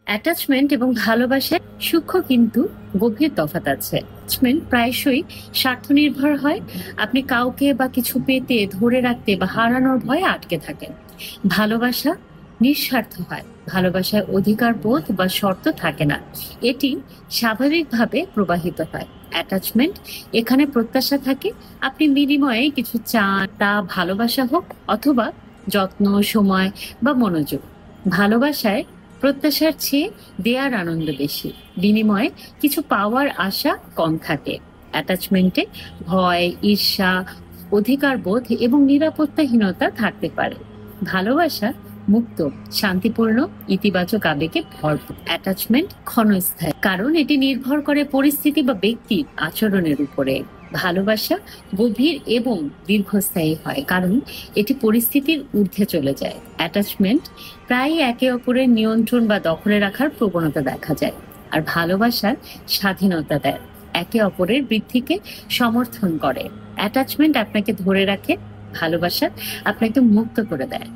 Attachment এবং ভালোবাসায় সূক্ষ্ম কিন্তু গভীর তফাৎ আছে। অ্যাটাচমেন্ট প্রায়শই স্বার্থনির্ভর হয়। আপনি কাউকে বা কিছু পেতে, ধরে রাখতে বা হারানোর ভয়ে আটকে থাকেন। ভালোবাসা নিঃস্বার্থ হয়। ভালোবাসায় অধিকার বোধ বা শর্ত থাকে না। এটি স্বাভাবিকভাবে প্রবাহিত হয়। অ্যাটাচমেন্ট এখানে প্রত্যাশা থাকে, আপনি বিনিময়ে কিছু চান, তা ভালোবাসা হোক অথবা যত্ন, সময় বা মনোযোগ। ভালোবাসায় প্রত্যাশার চেয়ে দেয়ার আনন্দ বেশি, বিনিময়ে কিছু পাওয়ার আশা কম থাকে। অ্যাটাচমেন্টে ভয়, ঈর্ষা, অধিকার বোধ এবং নিরাপত্তাহীনতা থাকতে পারে। ভালোবাসা মুক্ত, শান্তিপূর্ণ, ইতিবাচক আবেগে ভরপুর। অ্যাটাচমেন্ট ক্ষণস্থায়ী, কারণ এটি নির্ভর করে পরিস্থিতি বা ব্যক্তির আচরণের উপরে। ভালোবাসা গভীর এবং দীর্ঘস্থায়ী হয়, কারণ এটি পরিস্থিতির ঊর্ধ্বে চলে যায়। অ্যাটাচমেন্ট প্রায়ই একে অপরের নিয়ন্ত্রণ বা দখলে রাখার প্রবণতা দেখা যায়, আর ভালোবাসার স্বাধীনতা দেয়, একে অপরের বৃদ্ধিকে সমর্থন করে। অ্যাটাচমেন্ট আপনাকে ধরে রাখে, ভালোবাসা আপনাকে মুক্ত করে দেয়।